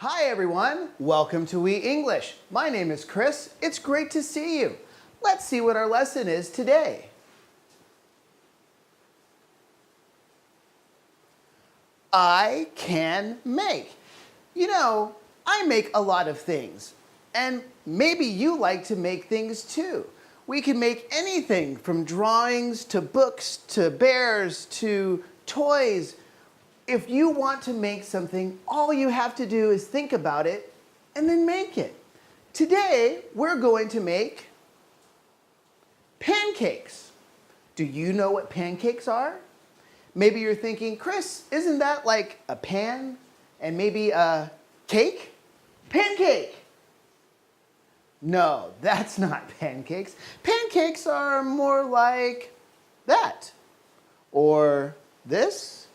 Hi everyone, welcome to We English. My name is Chris. It's great to see you. Let's see what our lesson is today. I can make. You know, I make a lot of things, and maybe you like to make things too. We can make anything from drawings to books to bears to toys. If you want to make something, all you have to do is think about it and then make it. Today, we're going to make pancakes. Do you know what pancakes are? Maybe you're thinking, Chris, isn't that like a pan and maybe a cake? Pancake! No, that's not pancakes. Pancakes are more like that, or this,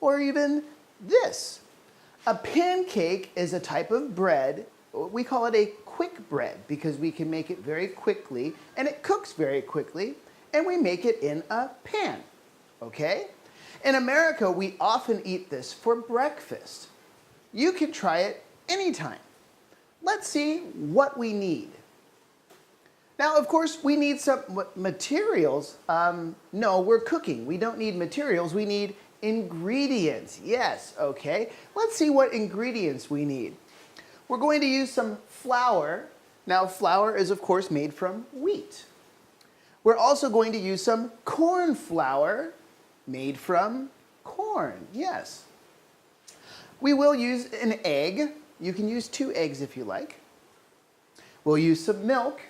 or even this. A pancake is a type of bread. We call it a quick bread because we can make it very quickly and it cooks very quickly, and we make it in a pan, okay? In America, we often eat this for breakfast. You can try it anytime. Let's see what we need. Now, of course, we need some materials. No, we're cooking. We don't need materials. We need ingredients. Yes, okay. Let's see what ingredients we need. We're going to use some flour. Now, flour is, of course, made from wheat. We're also going to use some corn flour made from corn. Yes. We will use an egg. You can use 2 eggs if you like. We'll use some milk.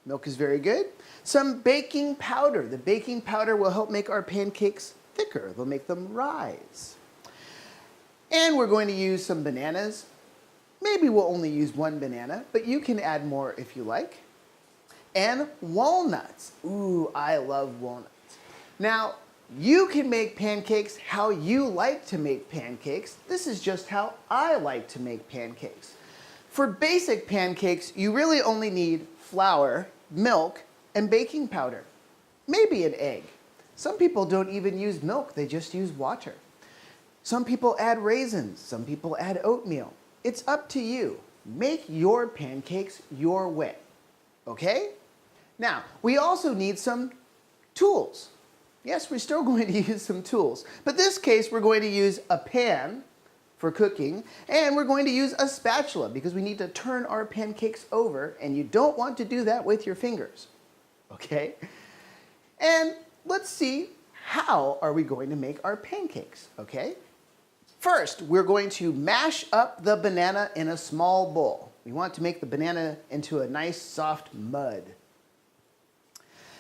Milk is very good. Some baking powder. The baking powder will help make our pancakes thicker. They'll make them rise. And we're going to use some bananas. Maybe we'll only use 1 banana, but you can add more if you like. And walnuts. Ooh, I love walnuts. Now, you can make pancakes how you like to make pancakes. This is just how I like to make pancakes. For basic pancakes, you really only need flour, milk, and baking powder. Maybe an egg. Some people don't even use milk, they just use water. Some people add raisins, some people add oatmeal. It's up to you. Make your pancakes your way, okay? Now, we also need some tools. Yes, we're still going to use some tools, but this case we're going to use a pan for cooking, and we're going to use a spatula because we need to turn our pancakes over, and you don't want to do that with your fingers, okay? And let's see, how are we going to make our pancakes, okay? First, we're going to mash up the banana in a small bowl. We want to make the banana into a nice soft mud.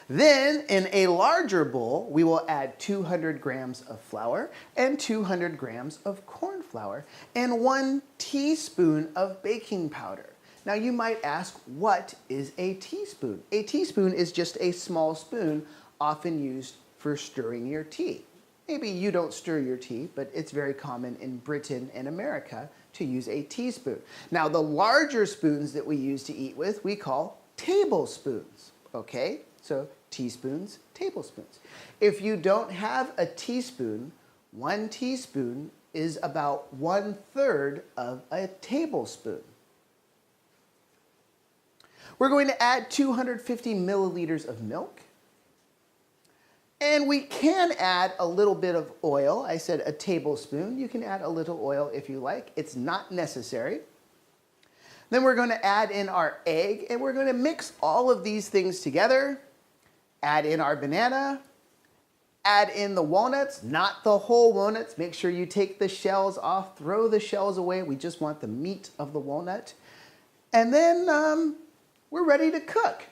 Then, in a larger bowl, we will add 200 grams of flour and 200 grams of corn flour and 1 teaspoon of baking powder. Now, you might ask, what is a teaspoon? A teaspoon is just a small spoon, often used for stirring your tea. Maybe you don't stir your tea, but it's very common in Britain and America to use a teaspoon. Now, the larger spoons that we use to eat with, we call tablespoons, okay? So teaspoons, tablespoons. If you don't have a teaspoon, 1 teaspoon is about 1/3 of a tablespoon. We're going to add 250 milliliters of milk. And we can add a little bit of oil. I said a tablespoon. You can add a little oil if you like. It's not necessary. Then we're going to add in our egg, and we're going to mix all of these things together. Add in our banana. Add in the walnuts, not the whole walnuts. Make sure you take the shells off. Throw the shells away. We just want the meat of the walnut. And then we're ready to cook.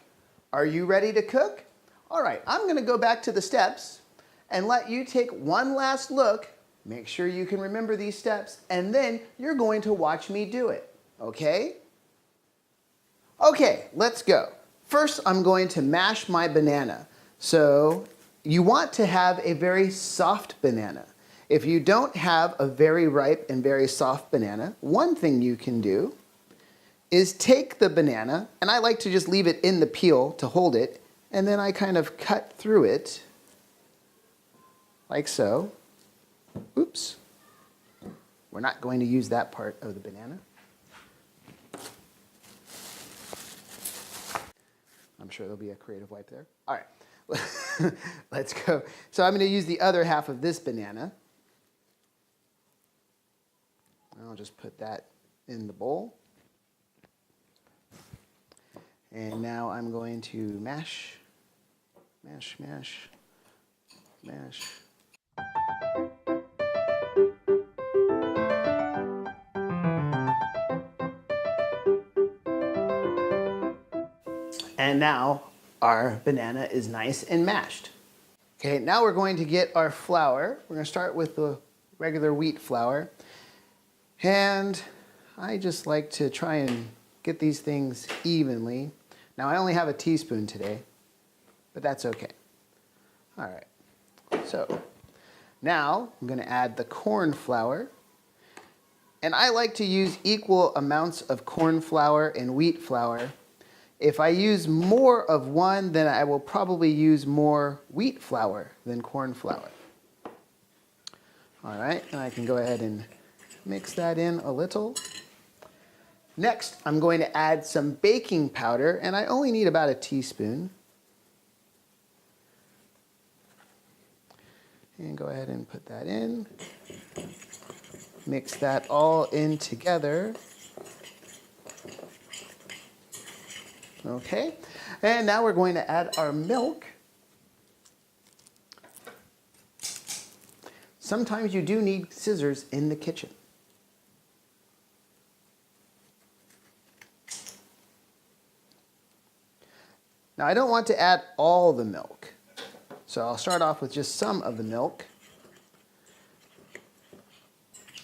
Are you ready to cook? All right, I'm going to go back to the steps and let you take one last look. Make sure you can remember these steps, and then you're going to watch me do it, okay? Okay, let's go. First, I'm going to mash my banana. So you want to have a very soft banana. If you don't have a very ripe and very soft banana, one thing you can do is take the banana, and I like to just leave it in the peel to hold it, and then I kind of cut through it like so. Oops. We're not going to use that part of the banana. I'm sure there'll be a creative wipe there. All right, let's go. So I'm going to use the other half of this banana. I'll just put that in the bowl. And now I'm going to mash, mash, mash, mash. And now our banana is nice and mashed. Okay, now we're going to get our flour. We're going to start with the regular wheat flour. And I just like to try and get these things evenly. Now I only have a teaspoon today, but that's okay. All right, so now I'm going to add the corn flour. And I like to use equal amounts of corn flour and wheat flour. If I use more of one, then I will probably use more wheat flour than corn flour. All right, and I can go ahead and mix that in a little. Next, I'm going to add some baking powder, and I only need about a teaspoon. And go ahead and put that in. Mix that all in together. Okay, and now we're going to add our milk. Sometimes you do need scissors in the kitchen. Now I don't want to add all the milk, so I'll start off with just some of the milk.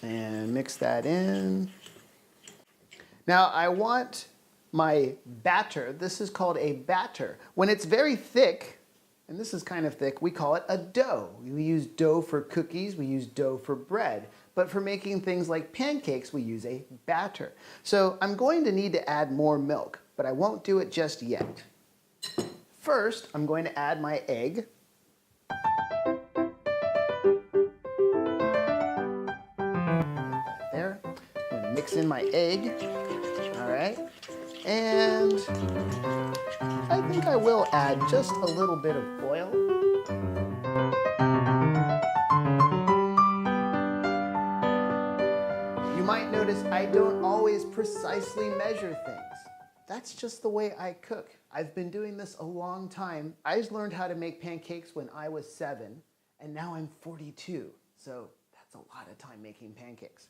And mix that in. Now I want my batter. This is called a batter. When it's very thick, and this is kind of thick, we call it a dough. We use dough for cookies, we use dough for bread. But for making things like pancakes, we use a batter. So I'm going to need to add more milk, but I won't do it just yet. First, I'm going to add my egg. There. I'm going to mix in my egg. All right. And I think I will add just a little bit of oil. You might notice I don't always precisely measure things. That's just the way I cook. I've been doing this a long time. I learned how to make pancakes when I was 7, and now I'm 42. So that's a lot of time making pancakes.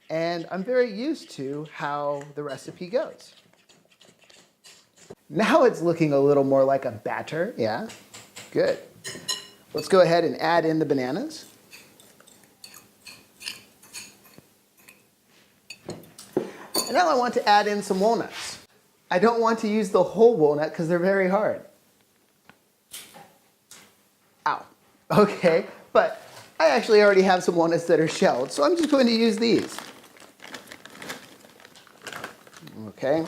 And I'm very used to how the recipe goes. Now it's looking a little more like a batter. Yeah, good. Let's go ahead and add in the bananas. And now I want to add in some walnuts. I don't want to use the whole walnut because they're very hard. Ow. Okay, but I actually already have some walnuts that are shelled, so I'm just going to use these. Okay.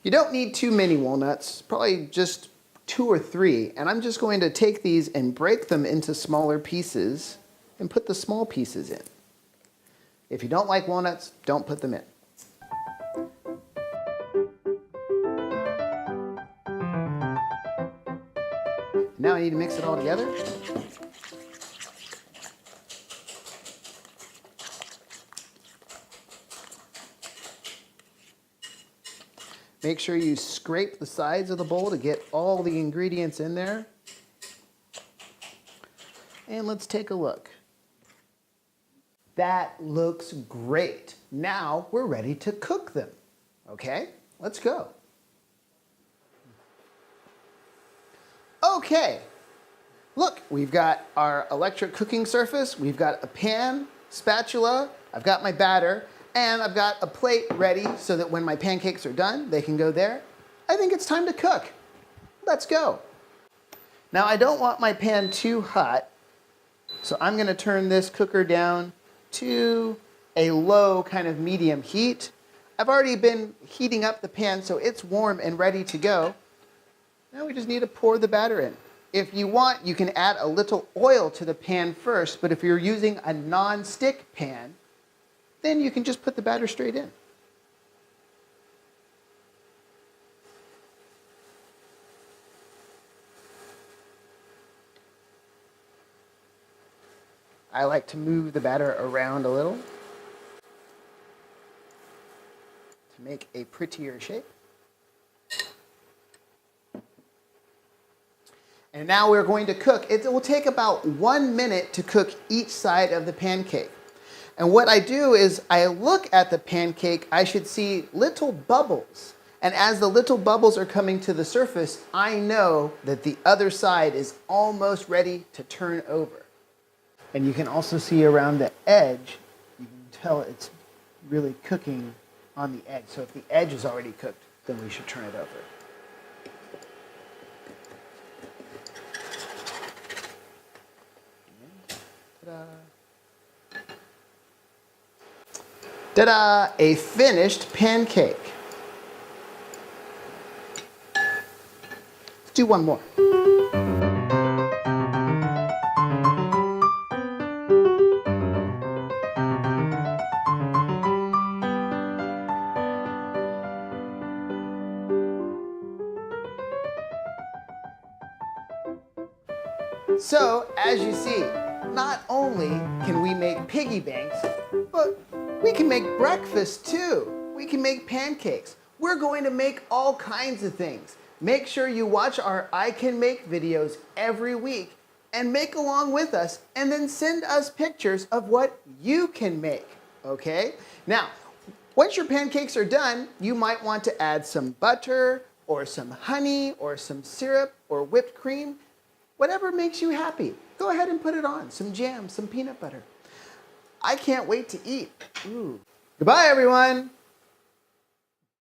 You don't need too many walnuts, probably just 2 or 3. And I'm just going to take these and break them into smaller pieces and put the small pieces in. If you don't like walnuts, don't put them in. Now I need to mix it all together. Make sure you scrape the sides of the bowl to get all the ingredients in there. And let's take a look. That looks great. Now we're ready to cook them. Okay, let's go. Okay, look, we've got our electric cooking surface, we've got a pan, spatula, I've got my batter, and I've got a plate ready so that when my pancakes are done, they can go there. I think it's time to cook. Let's go. Now I don't want my pan too hot, so I'm gonna turn this cooker down to a low kind of medium heat. I've already been heating up the pan so it's warm and ready to go. Now we just need to pour the batter in. If you want, you can add a little oil to the pan first, but if you're using a non-stick pan, then you can just put the batter straight in. I like to move the batter around a little to make a prettier shape. And now we're going to cook. It will take about 1 minute to cook each side of the pancake. And what I do is I look at the pancake, I should see little bubbles. And as the little bubbles are coming to the surface, I know that the other side is almost ready to turn over. And you can also see around the edge, you can tell it's really cooking on the edge. So if the edge is already cooked, then we should turn it over. Ta-da! A finished pancake. Let's do one more. So, as you see, not only can we make piggy banks, but we can make breakfast too. We can make pancakes. We're going to make all kinds of things. Make sure you watch our I Can Make videos every week and make along with us, and then send us pictures of what you can make, okay? Now, once your pancakes are done, you might want to add some butter or some honey or some syrup or whipped cream. Whatever makes you happy. Go ahead and put it on. Some jam, some peanut butter. I can't wait to eat. Ooh. Goodbye, everyone.